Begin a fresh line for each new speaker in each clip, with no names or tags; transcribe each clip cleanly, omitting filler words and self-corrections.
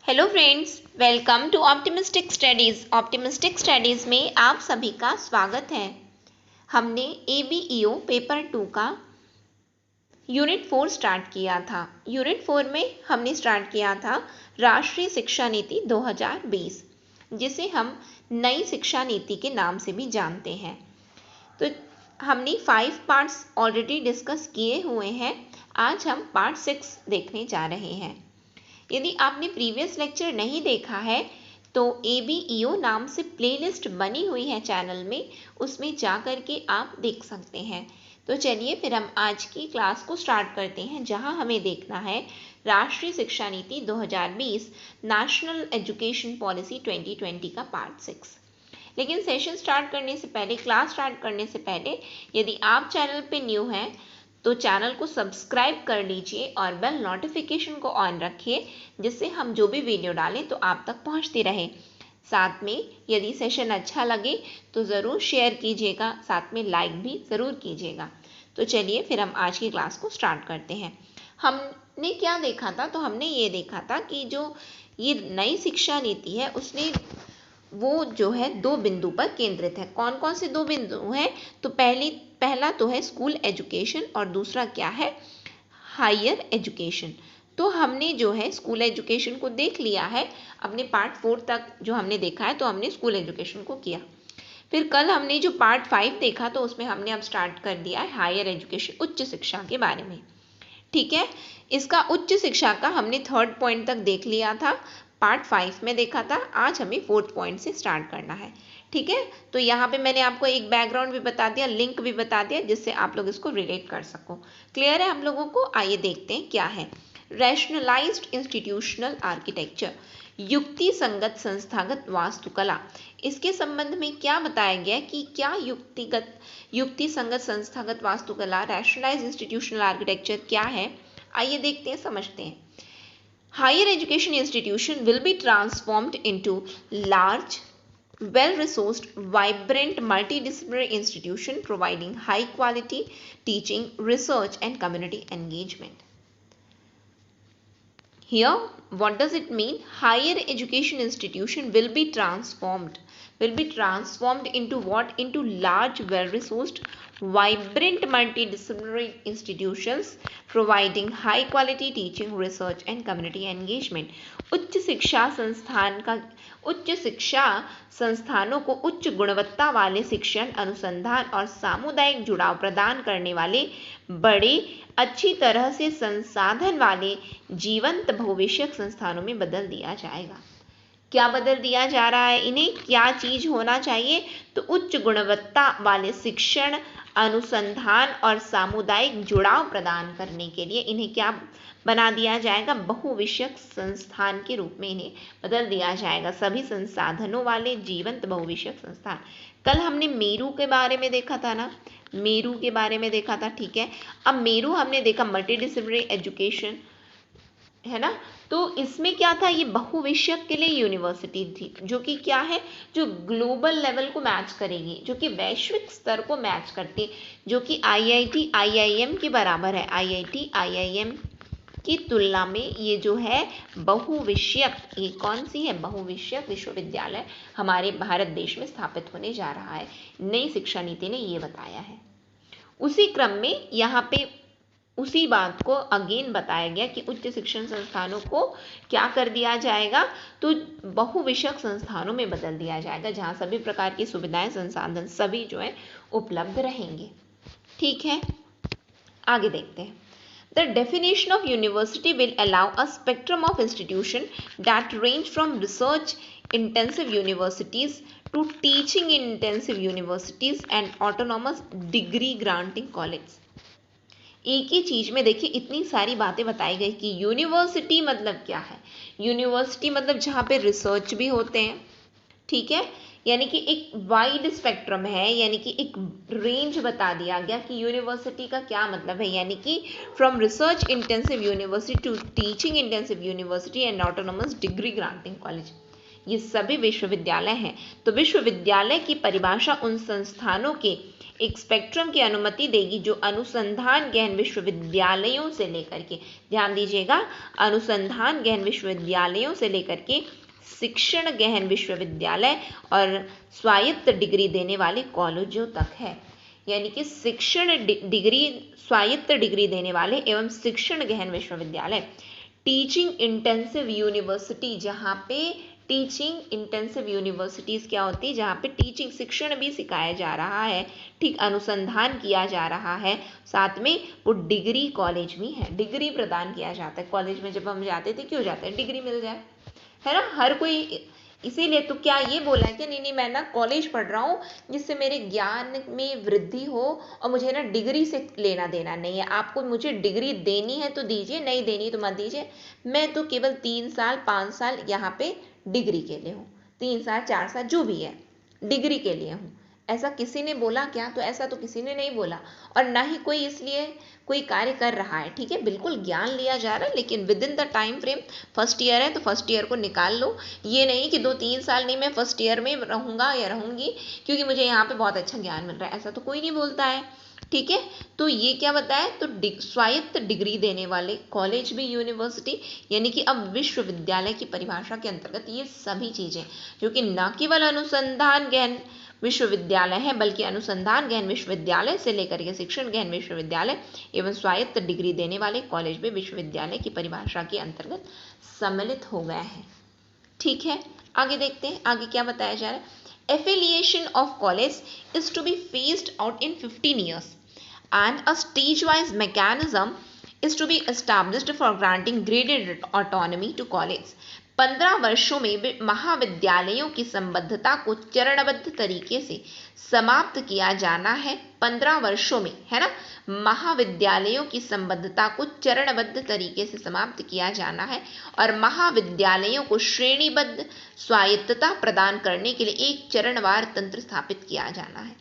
Hello friends, welcome to optimistic studies. Optimistic studies में आप सभी का स्वागत है। हमने ABEO पेपर 2 का यूनिट 4 स्टार्ट किया था। यूनिट 4 में हमने स्टार्ट किया था राष्ट्रीय शिक्षा नीति 2020, जिसे हम नई शिक्षा नीति के नाम से भी जानते हैं। तो हमने 5 पार्ट्स ऑलरेडी डिस्कस किए हुए हैं। आज हम पार्ट 6 देखने जा रहे हैं। यदि आपने प्रीवियस लेक्चर नहीं देखा है तो ABEO नाम से प्लेलिस्ट बनी हुई है चैनल में, उसमें जा कर के आप देख सकते हैं। तो चलिए फिर हम आज की क्लास को स्टार्ट करते हैं, जहां हमें देखना है राष्ट्रीय शिक्षा नीति 2020 नेशनल एजुकेशन पॉलिसी 2020 का पार्ट 6। लेकिन सेशन स्टार्ट करने से पहले, क्लास स्टार्ट करने से पहले, यदि आप चैनल पे न्यू हैं तो चैनल को सब्सक्राइब कर लीजिए और बेल नोटिफिकेशन को ऑन रखिए, जिससे हम जो भी वीडियो डालें तो आप तक पहुंचती रहे। साथ में यदि सेशन अच्छा लगे तो ज़रूर शेयर कीजिएगा, साथ में लाइक भी ज़रूर कीजिएगा। तो चलिए फिर हम आज की क्लास को स्टार्ट करते हैं। हमने क्या देखा था? तो हमने ये देखा था कि जो ये नई शिक्षा नीति है उसने वो जो है 2 बिंदु पर केंद्रित है। कौन कौन से 2 बिंदु हैं? तो पहला तो है स्कूल एजुकेशन और दूसरा क्या है? Higher education. तो हमने जो है स्कूल एजुकेशन को देख लिया है। अपने पार्ट 4 तक जो हमने देखा है तो हमने स्कूल एजुकेशन को किया। फिर कल हमने जो पार्ट 5 देखा तो उसमें हमने अब स्टार्ट कर दिया है हायर एजुकेशन, उच्च शिक्षा के बारे में। ठीक है, इसका उच्च शिक्षा का हमने 3rd पॉइंट तक देख लिया था, पार्ट 5 में देखा था। आज हमें 4th पॉइंट से स्टार्ट करना है। ठीक है, तो यहाँ पे मैंने आपको एक बैकग्राउंड भी बता दिया, लिंक भी बता दिया, जिससे आप लोग इसको रिलेट कर सको। क्लियर है हम लोगों को? आइए देखते हैं क्या है रैशनलाइज्ड इंस्टीट्यूशनल आर्किटेक्चर, युक्ति संगत संस्थागत वास्तुकला। इसके संबंध में क्या बताया गया कि क्या युक्ति संगत संस्थागत वास्तुकला, रैशनलाइज्ड इंस्टीट्यूशनल आर्किटेक्चर क्या है? आइए देखते हैं, समझते हैं। Higher education institution will be transformed into large, well-resourced, vibrant, multidisciplinary institution providing high-quality teaching, research, and community engagement. Here, what does it mean? Higher education institution will be transformed. Will be transformed into what? Into large, well-resourced, vibrant, multidisciplinary institutions providing high-quality teaching, research, and community engagement. उच्च शिक्षा संस्थानों को उच्च गुणवत्ता वाले शिक्षण, अनुसंधान और सामुदायिक जुड़ाव प्रदान करने वाले बड़े, अच्छी तरह से संसाधन वाले जीवंत भविष्यक संस्थानों में बदल दिया जाएगा। क्या बदल दिया जा रहा है इन्हें? क्या चीज होना चाहिए? तो उच्च गुणवत्ता वाले शिक्षण, अनुसंधान और सामुदायिक जुड़ाव प्रदान करने के लिए इन्हें क्या बना दिया जाएगा? बहुविषयक संस्थान के रूप में इन्हें बदल दिया जाएगा। सभी संसाधनों वाले जीवंत बहुविषयक संस्थान। कल हमने मेरू के बारे में देखा था ना, मेरू के बारे में देखा था। ठीक है, अब मेरू हमने देखा मल्टीडिसिप्लिनरी एजुकेशन, है ना। तो इसमें क्या था? ये बहुविषयक के लिए यूनिवर्सिटी थी, जो कि क्या है? जो ग्लोबल लेवल को मैच करेगी, जो कि वैश्विक स्तर को मैच करती, जो कि IIT IIM के बराबर है। IIT IIM की तुलना में ये जो है बहुविषयक, ये कौन सी है? बहुविषयक विश्वविद्यालय हमारे भारत देश में स्थापित होने जा रहा है। नई शिक्षा नीति ने ये बताया है। उसी क्रम में यहाँ पे उसी बात को अगेन बताया गया कि उच्च शिक्षण संस्थानों को क्या कर दिया जाएगा? तो बहुविषयक संस्थानों में बदल दिया जाएगा, जहाँ सभी प्रकार की सुविधाएं, संसाधन सभी जो है उपलब्ध रहेंगे। ठीक है, आगे देखते हैं। The definition of university will allow a spectrum of institutions that range from research-intensive universities to teaching-intensive universities and autonomous degree-granting colleges. एक ही चीज में देखिए इतनी सारी बातें बताई गई कि यूनिवर्सिटी मतलब क्या है? यूनिवर्सिटी मतलब जहाँ पे रिसर्च भी होते हैं। ठीक है, यानी कि एक वाइड स्पेक्ट्रम है, यानी कि एक रेंज बता दिया गया कि यूनिवर्सिटी का क्या मतलब है। यानी कि from research intensive university to teaching intensive university and autonomous degree granting college. ये सभी विश्वविद्यालय हैं। तो विश्वविद्यालय की परिभाषा उन संस्थानों के एक स्पेक्ट्रम की अनुमति देगी जो अनुसंधान गहन विश्वविद्यालयों से लेकर के, ध्यान दीजिएगा, अनुसंधान गहन विश्वविद्यालयों से लेकर के शिक्षण गहन विश्वविद्यालय और स्वायत्त डिग्री देने वाले कॉलेजों तक है। यानी कि शिक्षण डिग्री, स्वायत्त डिग्री देने वाले एवं शिक्षण गहन विश्वविद्यालय। टीचिंग इंटेंसिव यूनिवर्सिटी, जहाँ पे टीचिंग इंटेंसिव यूनिवर्सिटीज़ क्या होती है, जहाँ पे टीचिंग, शिक्षण भी सिखाया जा रहा है, ठीक, अनुसंधान किया जा रहा है, साथ में वो डिग्री कॉलेज भी है, डिग्री प्रदान किया जाता है। कॉलेज में जब हम जाते थे क्यों जाते हैं, डिग्री मिल जाए, है ना, हर कोई। इसीलिए तो क्या ये बोला है कि नहीं नहीं मैं ना कॉलेज पढ़ रहा हूँ जिससे मेरे ज्ञान में वृद्धि हो और मुझे ना डिग्री से लेना देना नहीं है। आपको मुझे डिग्री देनी है तो दीजिए, नहीं देनी तो मत दीजिए। मैं तो केवल 3 साल 5 साल यहाँ पे डिग्री के लिए हूँ, 3 साल 4 साल जो भी है डिग्री के लिए हूँ। ऐसा किसी ने बोला क्या? तो ऐसा तो किसी ने नहीं बोला, और ना ही कोई इसलिए कोई कार्य कर रहा है। ठीक है, बिल्कुल ज्ञान लिया जा रहा है, लेकिन with in the time frame. First year है तो फर्स्ट ईयर को निकाल लो। ये नहीं कि 2-3 साल नहीं मैं फर्स्ट ईयर में रहूँगा या रहूँगी क्योंकि मुझे यहाँ पे बहुत अच्छा ज्ञान मिल रहा है, ऐसा तो कोई नहीं बोलता है। ठीक है, तो ये क्या बताया, तो स्वायत्त डिग्री देने वाले कॉलेज भी यूनिवर्सिटी, यानी कि अब विश्वविद्यालय की परिभाषा के अंतर्गत ये सभी चीज़ें जो कि न केवल अनुसंधान गहन विश्वविद्यालय है बल्कि अनुसंधान गहन विश्वविद्यालय से लेकर के शिक्षण गहन विश्वविद्यालय एवं स्वायत्त डिग्री देने वाले कॉलेज भी विश्वविद्यालय की परिभाषा के अंतर्गत सम्मिलित हो गए हैं। ठीक है, आगे देखते हैं, आगे क्या बताया जा रहा है। Affiliation of college is to be phased out in 15 years and a stage-wise mechanism is to be established for granting graded autonomy to college. 15 वर्षों में महाविद्यालयों की संबद्धता को चरणबद्ध तरीके से समाप्त किया जाना है। 15 वर्षों में, है ना, महाविद्यालयों की संबद्धता को चरणबद्ध तरीके से समाप्त किया जाना है और महाविद्यालयों को श्रेणीबद्ध स्वायत्तता प्रदान करने के लिए एक चरणवार तंत्र स्थापित किया जाना है।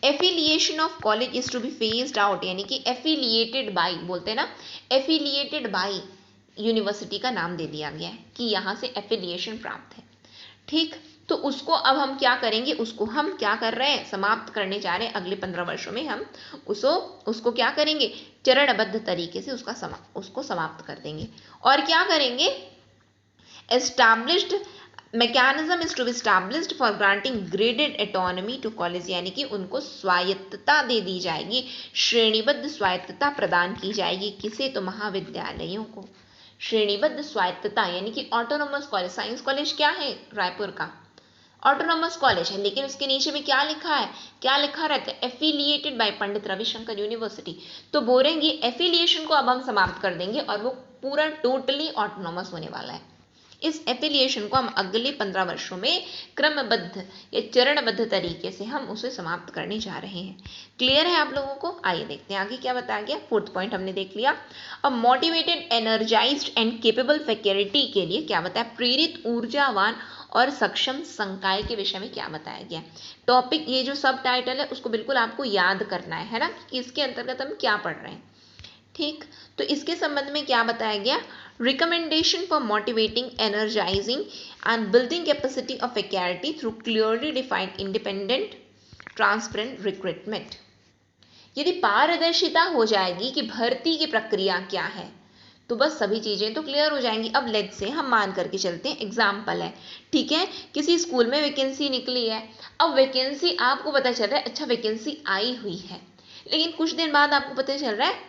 Affiliation of college is to be phased out, यानी कि एफिलिएटेड बाई बोलते हैं ना, एफिलिएटेड बाई यूनिवर्सिटी का नाम दे दिया गया है कि यहाँ से एफिलिएशन प्राप्त है। ठीक, तो उसको अब हम क्या करेंगे, उसको हम क्या कर रहे हैं, समाप्त करने जा रहे हैं। अगले 15 वर्षों में हम उसको क्या करेंगे, चरणबद्ध तरीके से उसको समाप्त कर देंगे। और क्या करेंगे, established mechanism is to be established for granting graded autonomy to college, यानी कि उनको स्वायत्तता दे दी जाएगी, श्रेणीबद्ध स्वायत्तता प्रदान की जाएगी। किसे? तो महाविद्यालयों को श्रेणीबद्ध स्वायत्तता, यानी कि ऑटोनोमस कॉलेज। साइंस कॉलेज क्या है, रायपुर का ऑटोनोमस कॉलेज है, लेकिन उसके नीचे में क्या लिखा है, क्या लिखा रहता है, affiliated bye Pandit Ravishankar university. तो बोलेंगे एफिलिएशन को अब हम समाप्त कर देंगे और वो पूरा टोटली ऑटोनोमस होने वाला है। इस एफिलिएशन को हम अगले 15 वर्षों में क्रमबद्ध या चरणबद्ध तरीके से हम उसे समाप्त करने जा रहे हैं। क्लियर है आप लोगों को? आइए देखते हैं आगे क्या बताया गया। 4th पॉइंट हमने देख लिया। अब motivated, energised and capable faculty के लिए क्या बताया, प्रेरित, ऊर्जावान और सक्षम संकाय के विषय में क्या बताया गया। टॉपिक, ये जो सब टाइटल है उसको बिल्कुल आपको याद करना है ना, कि इसके अंतर्गत हम क्या पढ़ रहे हैं। ठीक, तो इसके संबंध में क्या बताया गया, recommendation for motivating, energising and building capacity of faculty through clearly defined independent transparent recruitment. यदि पारदर्शिता हो जाएगी कि भर्ती की प्रक्रिया क्या है तो बस सभी चीजें तो क्लियर हो जाएंगी। अब लेट्स से हम मान करके चलते हैं, एग्जाम्पल है, ठीक है, किसी स्कूल में वैकेंसी निकली है। अब वैकेंसी आपको पता चल रहा है, अच्छा वैकेंसी आई हुई है, लेकिन कुछ दिन बाद आपको पता चल रहा है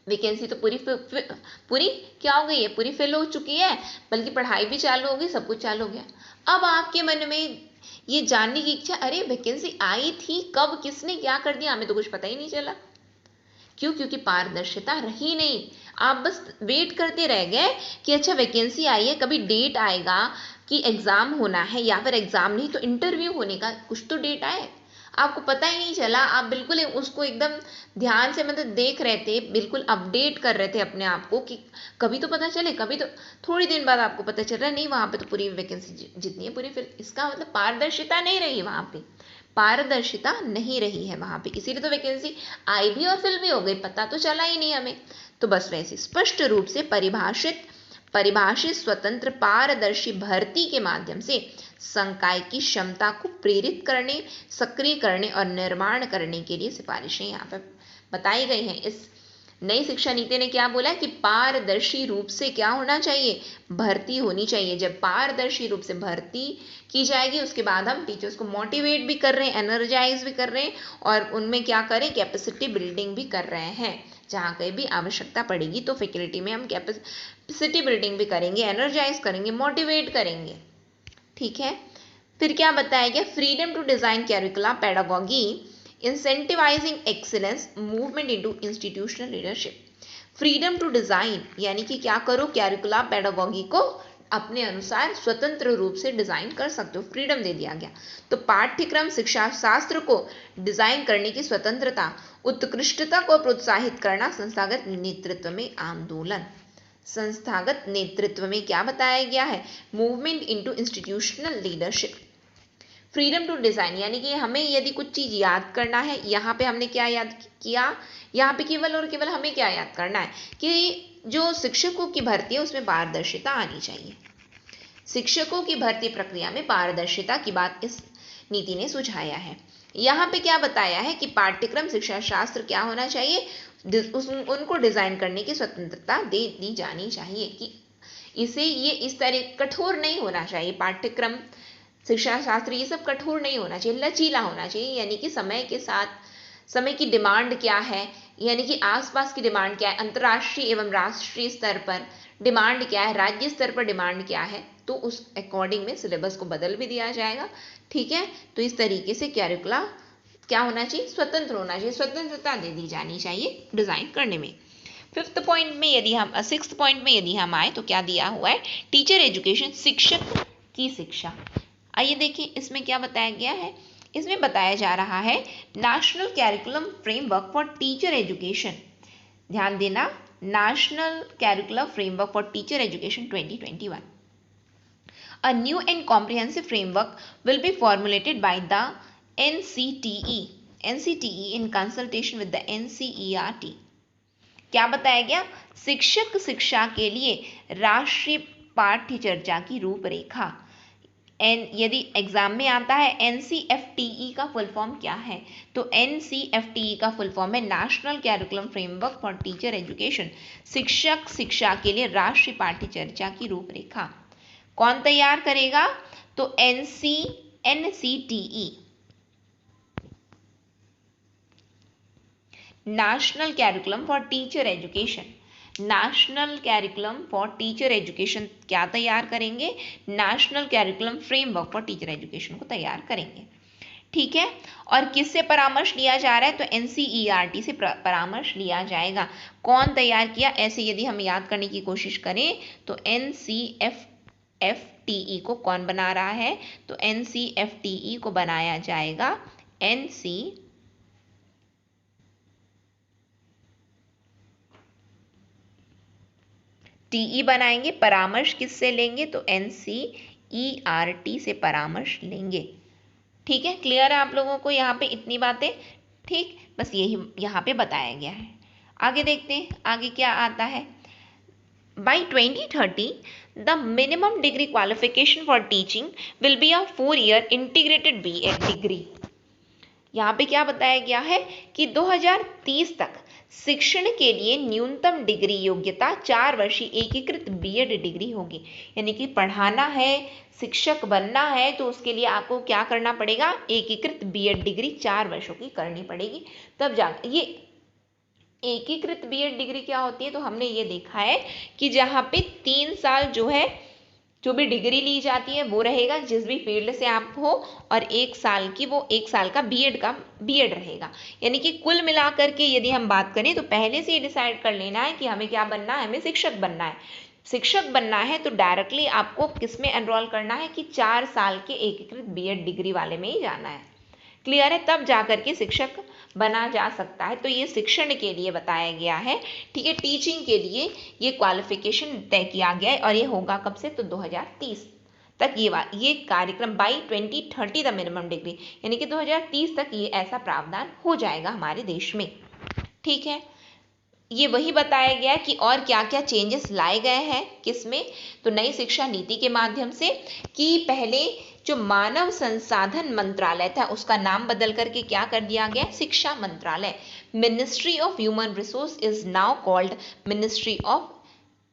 वैकेंसी तो पूरी क्या हो गई है, पूरी फिल हो चुकी है, बल्कि पढ़ाई भी चालू हो गई, सब कुछ चालू हो गया। अब आपके मन में ये जानने की इच्छा, अरे वैकेंसी आई थी कब, किसने क्या कर दिया, हमें तो कुछ पता ही नहीं चला। क्यों? क्योंकि पारदर्शिता रही नहीं। आप बस वेट करते रह गए कि अच्छा वैकेंसी आई है, कभी डेट आएगा कि एग्जाम होना है, या फिर एग्जाम नहीं तो इंटरव्यू होने का कुछ तो डेट आए, आपको पता ही नहीं चला। आप बिल्कुल उसको एकदम ध्यान से मतलब देख रहे थे, बिल्कुल अपडेट कर रहे थे अपने आप को कि कभी तो पता चले, कभी तो थोड़ी दिन बाद आपको पता चल रहा है नहीं वहां पे तो पूरी वैकेंसी जितनी है पूरी फिल। इसका मतलब पारदर्शिता नहीं रही वहां पे, पारदर्शिता नहीं रही है वहां पे, इसीलिए तो वैकेंसी आई भी और फिल भी हो गई, पता तो चला ही नहीं हमें। तो बस वैसे स्पष्ट रूप से परिभाषित परिभाषित स्वतंत्र पारदर्शी भर्ती के माध्यम से संकाय की क्षमता को प्रेरित करने, सक्रिय करने और निर्माण करने के लिए सिफारिशें यहाँ पर बताई गई हैं। इस नई शिक्षा नीति ने क्या बोला कि पारदर्शी रूप से क्या होना चाहिए, भर्ती होनी चाहिए। जब पारदर्शी रूप से भर्ती की जाएगी उसके बाद हम टीचर्स को मोटिवेट भी कर रहे हैं, एनर्जाइज भी कर रहे हैं और उनमें क्या करें, कैपेसिटी बिल्डिंग भी कर रहे हैं। जहाँ कहीं भी आवश्यकता पड़ेगी तो फैकल्टी में हम कैपेसिटी बिल्डिंग भी करेंगे, एनर्जाइज करेंगे, मोटिवेट करेंगे। ठीक है, फिर क्या बताया गया, freedom to design curriculum pedagogy incentivising excellence movement into institutional leadership. Freedom to design यानी कि क्या करो, कैरिकुलम पेडागोगी को अपने अनुसार स्वतंत्र रूप से डिजाइन कर सकते हो, फ्रीडम दे दिया गया। तो पाठ्यक्रम शिक्षा शास्त्र को डिजाइन करने की स्वतंत्रता, उत्कृष्टता को प्रोत्साहित करना, संस्थागत नेतृत्व में आंदोलन। संस्थागत नेतृत्व में क्या बताया गया है, movement into institutional leadership. Freedom to design यानी कि हमें यदि कुछ चीज याद करना है, यहाँ पे हमने क्या याद किया, यहाँ पे केवल और केवल हमें क्या याद करना है कि जो शिक्षकों की भर्ती है उसमें पारदर्शिता आनी चाहिए। शिक्षकों की भर्ती प्रक्रिया में पारदर्शिता की बात इस नीति ने सुझाया है। यहाँ पे क्या बताया है कि पाठ्यक्रम शिक्षा शास्त्र क्या होना चाहिए, उनको डिजाइन करने की स्वतंत्रता दे दी जानी चाहिए कि इसे ये इस तरह कठोर नहीं होना चाहिए। पाठ्यक्रम शिक्षा शास्त्र ये सब कठोर नहीं होना चाहिए, लचीला होना चाहिए। यानी कि समय के साथ समय की डिमांड क्या है, यानी कि आसपास की डिमांड क्या है, अंतर्राष्ट्रीय एवं राष्ट्रीय स्तर पर डिमांड क्या है, राज्य स्तर पर डिमांड क्या है, तो उस अकॉर्डिंग में सिलेबस को बदल भी दिया जाएगा। ठीक है, तो इस तरीके से कैरिकुला क्या होना चाहिए, स्वतंत्र होना चाहिए, स्वतंत्रता दे दी जानी चाहिए डिजाइन करने में। सिक्स्थ पॉइंट में यदि हम आए तो क्या दिया हुआ है, टीचर एजुकेशन, शिक्षक की शिक्षा। आइए देखिए इसमें क्या बताया गया है। इसमें बताया जा रहा है national curriculum framework for teacher education. ध्यान देना, national curriculum framework for teacher education 2021। A new and comprehensive framework will be formulated by the NCTE in consultation with the NCERT। क्या बताया गया, शिक्षक शिक्षा के लिए राष्ट्रीय पाठ्य चर्चा की रूपरेखा। यदि एग्जाम में आता है NCFTE का फुल फॉर्म क्या है, तो NCFTE का फुल फॉर्म है national curriculum framework for teacher education, शिक्षक शिक्षा के लिए राष्ट्रीय पाठ्य चर्चा की रूपरेखा। कौन तैयार करेगा, तो NCTE, national curriculum for teacher education. National curriculum for teacher education क्या तैयार करेंगे, national curriculum framework for teacher education को तैयार करेंगे। ठीक है, और किससे परामर्श लिया जा रहा है, तो NCERT से परामर्श लिया जाएगा। कौन तैयार किया, ऐसे यदि हम याद करने की कोशिश करें तो NCFTE को कौन बना रहा है, तो NCFTE को बनाया जाएगा NCTE बनाएंगे। परामर्श किससे लेंगे, तो NCERT से परामर्श लेंगे। ठीक है, क्लियर है आप लोगों को यहाँ पे इतनी बातें। ठीक, बस यही यहाँ पे बताया गया है। आगे देखते हैं आगे क्या आता है। By 2030, the minimum degree qualification for teaching will be a 4-year integrated B.Ed degree। यहाँ पे क्या बताया गया है कि 2030 तक शिक्षण के लिए न्यूनतम डिग्री योग्यता 4 वर्षीय एकीकृत B.Ed डिग्री होगी। यानी कि पढ़ाना है, शिक्षक बनना है, तो उसके लिए आपको क्या करना पड़ेगा, एकीकृत B.Ed डिग्री 4 वर्षों की करनी पड़ेगी। तब जा ये एकीकृत B.Ed डिग्री क्या होती है, तो हमने ये देखा है कि जहाँ पे 3 साल जो है जो भी डिग्री ली जाती है वो रहेगा जिस भी फील्ड से आप हो, और 1 साल की वो 1 साल का B.Ed रहेगा। यानी कि कुल मिलाकर के यदि हम बात करें तो पहले से ही डिसाइड कर लेना है कि हमें क्या बनना है, हमें शिक्षक बनना है। शिक्षक बनना है तो डायरेक्टली आपको किस में एनरोल करना है कि 4 साल के एकीकृत B.Ed डिग्री वाले में ही जाना है। क्लियर है, तब जाकर के शिक्षक बना जा सकता है। तो ये शिक्षण के लिए बताया गया है। ठीक है, टीचिंग के लिए ये क्वालिफिकेशन तय किया गया है और ये होगा कब से, तो 2030 तक ये कार्यक्रम बाई 2030 द मिनिमम डिग्री, यानी कि 2030 तक ये ऐसा प्रावधान हो जाएगा हमारे देश में। ठीक है, ये वही बताया गया कि और क्या क्या चेंजेस लाए गए हैं किसमें, तो नई शिक्षा नीति के माध्यम से, कि पहले जो मानव संसाधन मंत्रालय था उसका नाम बदल करके क्या कर दिया गया, शिक्षा मंत्रालय। Ministry of human resource is now called ministry of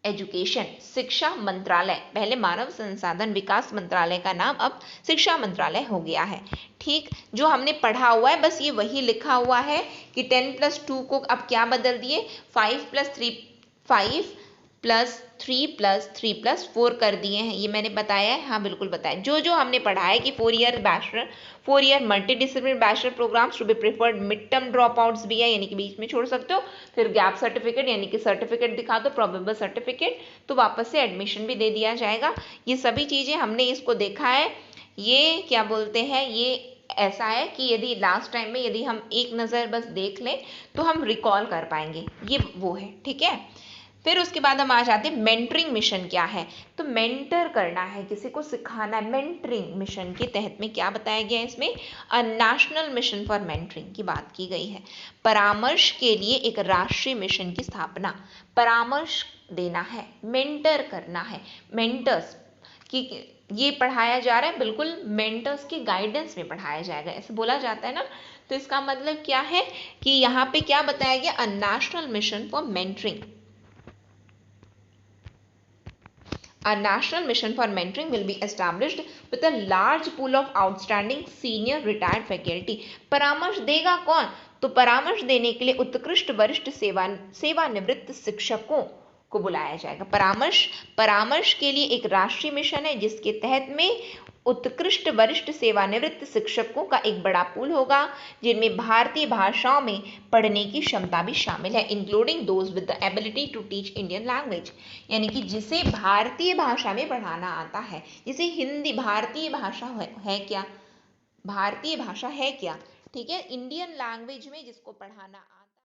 education, शिक्षा मंत्रालय। पहले मानव संसाधन विकास मंत्रालय का नाम अब शिक्षा मंत्रालय हो गया है। ठीक, जो हमने पढ़ा हुआ है बस ये वही लिखा हुआ है कि 10+2 को अब क्या बदल दिए, 5+3+3+4 कर दिए हैं। ये मैंने बताया है, हाँ बिल्कुल बताया। जो जो हमने पढ़ा है कि 4 year multidisciplinary bachelor programmes to be preferred, mid term drop outs भी है यानी कि बीच में छोड़ सकते हो, फिर गैप सर्टिफिकेट यानी कि सर्टिफिकेट दिखा दो, प्रोबेबल सर्टिफिकेट, तो वापस से एडमिशन भी दे दिया जाएगा। ये सभी चीज़ें हमने इसको देखा है। ये क्या बोलते हैं, ये ऐसा है कि यदि लास्ट टाइम में यदि हम एक नज़र बस देख लें तो हम रिकॉल कर पाएंगे, ये वो है। ठीक है, फिर उसके बाद हम आ जाते हैं मेंटरिंग मिशन क्या है। तो मेंटर करना है, किसी को सिखाना है। मेंटरिंग मिशन के तहत में क्या बताया गया है, इसमें a national mission for mentoring की बात की गई है। परामर्श के लिए एक राष्ट्रीय मिशन की स्थापना, परामर्श देना है, मेंटर करना है, मेंटर्स कि ये पढ़ाया जा रहा है, बिल्कुल मेंटर्स की गाइडेंस में पढ़ाया जाएगा, ऐसे बोला जाता है ना। तो इसका मतलब क्या है कि यहाँ पे क्या बताया गया, a national mission for mentoring. A national mission for mentoring will be established with a large pool of outstanding senior retired faculty. परामर्श देगा कौन, तो परामर्श देने के लिए उत्कृष्ट वरिष्ठ सेवानिवृत्त शिक्षकों को बुलाया जाएगा। परामर्श के लिए एक राष्ट्रीय मिशन है जिसके तहत में उत्कृष्ट वरिष्ठ सेवानिवृत्त शिक्षकों का एक बड़ा पूल होगा, जिनमें भारतीय भाषाओं में पढ़ने की क्षमता भी शामिल है, including those with the ability to teach Indian language, यानी कि जिसे भारतीय भाषा में पढ़ाना आता है। जिसे हिंदी भारतीय भाषा है क्या, भारतीय भाषा है क्या, ठीक है, इंडियन लैंग्वेज में जिसको पढ़ाना